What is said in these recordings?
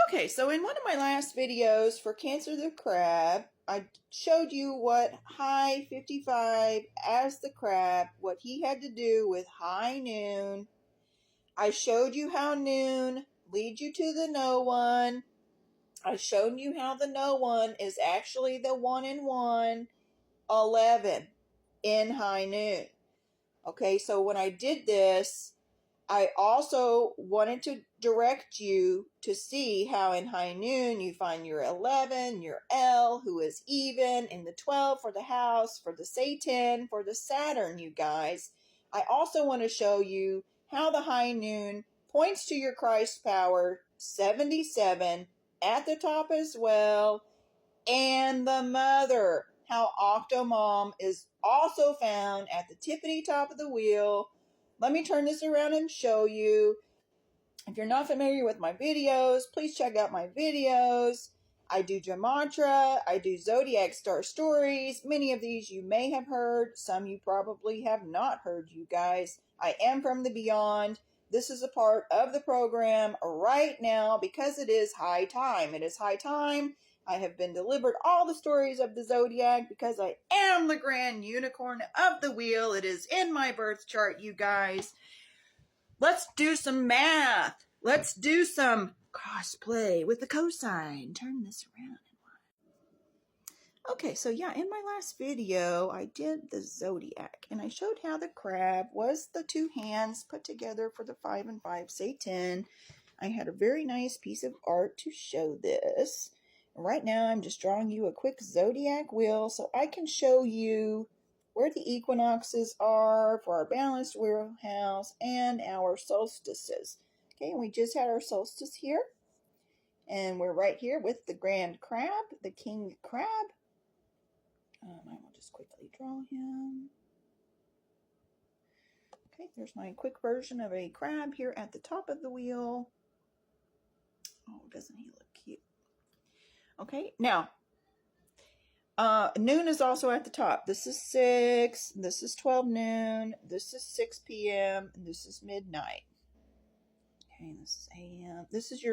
Okay, so in one of my last videos for Cancer the Crab, I showed you what High 55 as the crab, what he had to do with High Noon. I showed you how Noon leads you to the No One. I showed you how the No One is actually the 1 in 1, 11 in High Noon. Okay, so when I did this, I also wanted to direct you to see how in High Noon you find your 11, your L, who is even, and the 12 for the house, for the Satan, for the Saturn, you guys. I also want to show you how the High Noon points to your Christ power, 77, at the top as well, and the Mother, how Octomom is also found at the tippity top of the wheel. Let me turn this around and show you. If you're not familiar with my videos, please check out my videos. I do Gematria, I do Zodiac Star Stories. Many of these you may have heard, some you probably have not heard, you guys. I am from the beyond. This is a part of the program right now because it is high time. It is high time. I have been delivered all the stories of the Zodiac because I am the grand unicorn of the wheel. It is in my birth chart, you guys. Let's do some math. Let's do some cosplay with the cosine. Turn this around. Okay, so yeah, in my last video, I did the Zodiac, and I showed how the crab was the two hands put together for the 5 and 5 Satan. I had a very nice piece of art to show this. Right now, I'm just drawing you a quick Zodiac wheel so I can show you where the equinoxes are for our balanced wheelhouse and our solstices. Okay, and we just had our solstice here. And we're right here with the grand crab, the king crab. I will just quickly draw him. Okay, there's my quick version of a crab here at the top of the wheel. Oh, doesn't he look cute? Okay, now, noon is also at the top. This is 6, this is 12 noon, this is 6 p.m., and this is midnight. Okay, this is a.m. This is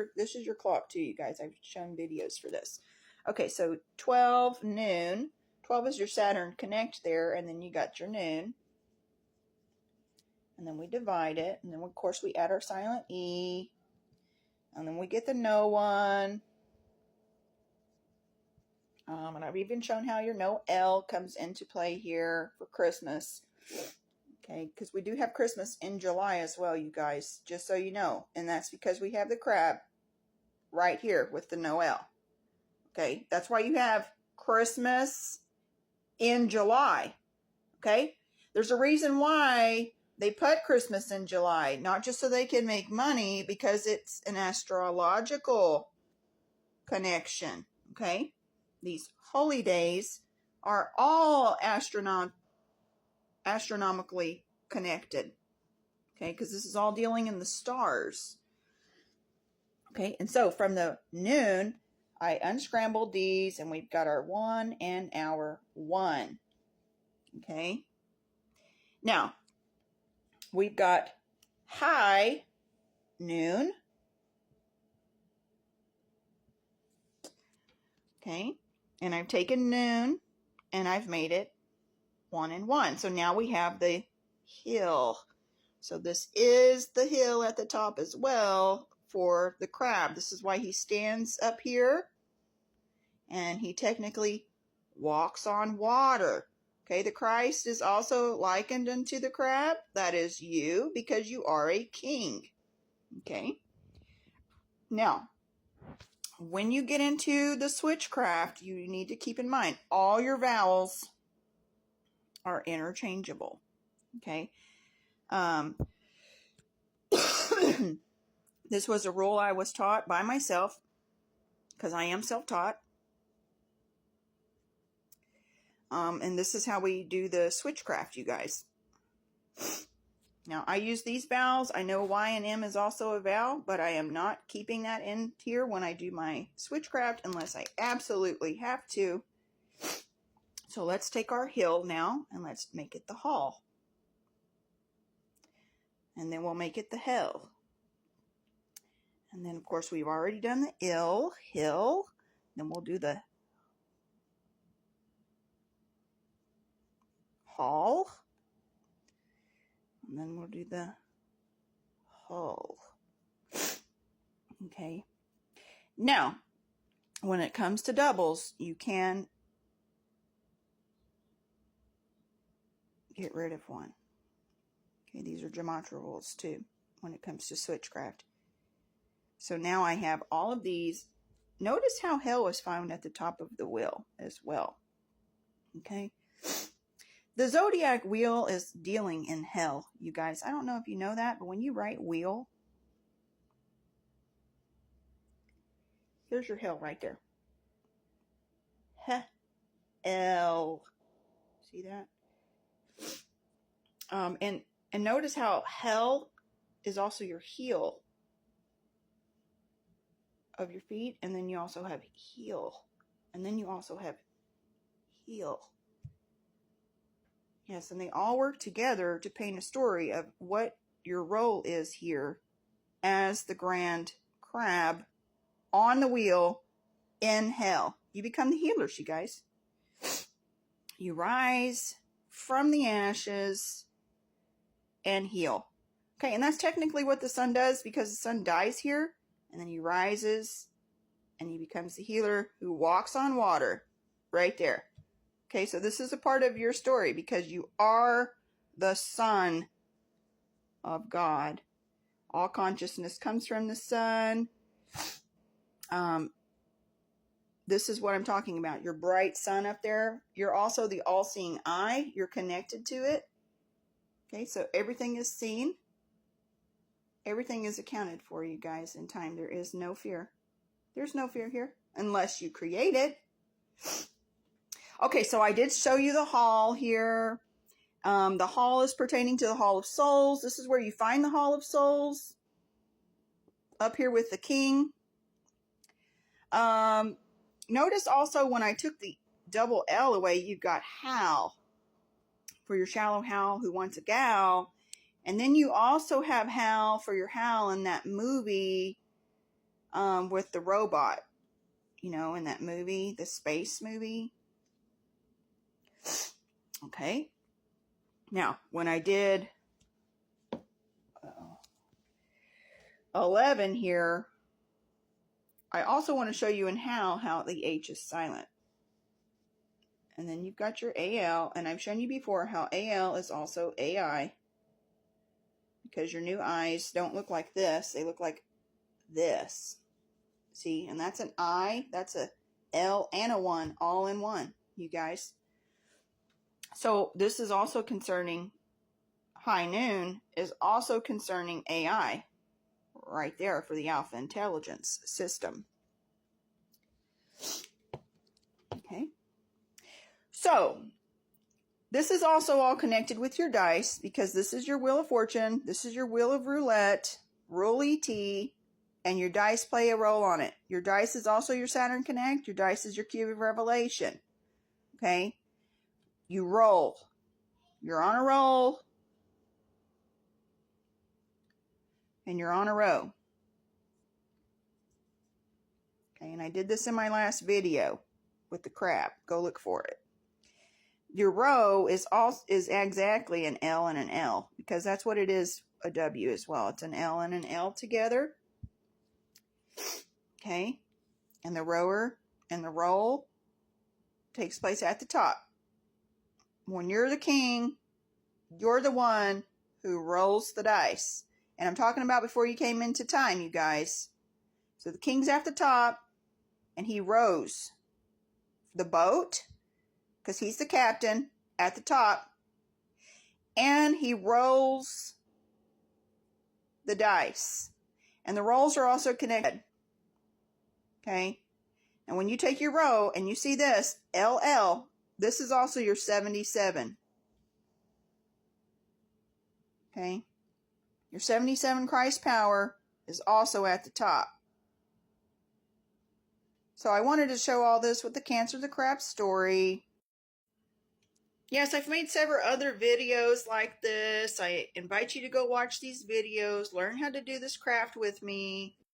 your clock too, you guys. I've shown videos for this. Okay, so 12 noon. 12 is your Saturn connect there, and then you got your noon. And then we divide it, and then of course we add our silent E. And then we get the no one. And I've even shown how your no L comes into play here for Christmas. Okay, because we do have Christmas in July as well, you guys, just so you know. And that's because we have the crab right here with the no L. Okay, that's why you have Christmas in July. Okay, there's a reason why they put Christmas in July, not just so they can make money, because it's an astrological connection. Okay, these holy days are all astronomically connected. Okay, because this is all dealing in the stars. Okay, and so from the noon, I unscrambled these, and we've got our 1 and our 1. Okay, now we've got high noon. Okay, and I've taken noon and I've made it 1 and 1. So now we have the hill. So this is the hill at the top as well for the crab. This is why he stands up here and he technically walks on water. Okay, the Christ is also likened unto the crab. That is you, because you are a king. Okay, now when you get into the switchcraft, you need to keep in mind all your vowels are interchangeable. Okay, this was a rule I was taught by myself because I am self-taught. And this is how we do the switchcraft, you guys. Now, I use these vowels. I know Y and M is also a vowel, but I am not keeping that in here when I do my switchcraft unless I absolutely have to. So let's take our hill now and let's make it the hall. And then we'll make it the hell. And And then, of course, we've already done the hill. Then we'll do the hall. And then we'll do the hull. Okay. Now, when it comes to doubles, you can get rid of one. Okay, these are gematria rules too when it comes to switchcraft. So now I have all of these. Notice how hell is found at the top of the wheel as well. Okay. The zodiac wheel is dealing in hell, you guys. I don't know if you know that, but when you write wheel, here's your hell right there. Hell. See that? And notice how hell is also your heel of your feet, and then you also have heel, and then you also have heel. Yes, and they all work together to paint a story of what your role is here as the grand crab on the wheel in hell. You become the healers, you guys. You rise from the ashes and heal. Okay, and that's technically what the sun does, because the sun dies here, and then he rises and he becomes the healer who walks on water right there. Okay, so this is a part of your story because you are the Son of God. All consciousness comes from the sun. This is what I'm talking about. Your bright sun up there. You're also the all-seeing eye. You're connected to it. Okay, so everything is seen. Everything is accounted for, you guys, in time. There is no fear. There's no fear here unless you create it. Okay, so I did show you the hall here. The hall is pertaining to the Hall of Souls. This is where you find the Hall of Souls. Up here with the king. Notice also when I took the double L away, you've got Hal for your shallow Hal who wants a gal. And then you also have Hal for your Hal in that movie with the robot. You know, in that movie, the space movie. Okay. Now, when I did 11 here, I also want to show you in how the H is silent. And then you've got your AL, and I've shown you before how AL is also AI. Because your new eyes don't look like this, they look like this. See, and that's an I, that's a L and a 1, all in one, you guys. So this is also concerning high noon, is also concerning AI. Right there for the Alpha Intelligence System. Okay. So, this is also all connected with your dice, because this is your Wheel of Fortune, this is your Wheel of Roulette, Roll ET, and your dice play a role on it. Your dice is also your Saturn Connect, your dice is your Cube of Revelation. Okay? You roll. You're on a roll. And you're on a row. Okay, and I did this in my last video with the crab. Go look for it. Your row is exactly an L and an L, because that's what it is, a W as well. It's an L and an L together. Okay, and the rower and the roll takes place at the top. When you're the king, you're the one who rolls the dice. And I'm talking about before you came into time, you guys. So the king's at the top, and he rows the boat, because he's the captain at the top, and he rolls the dice. And the rolls are also connected. Okay? And when you take your row and you see this, LL, this is also your 77. Okay? Your 77 Christ power is also at the top. So I wanted to show all this with the Cancer the Crab story. Yes, I've made several other videos like this. I invite you to go watch these videos, learn how to do this craft with me.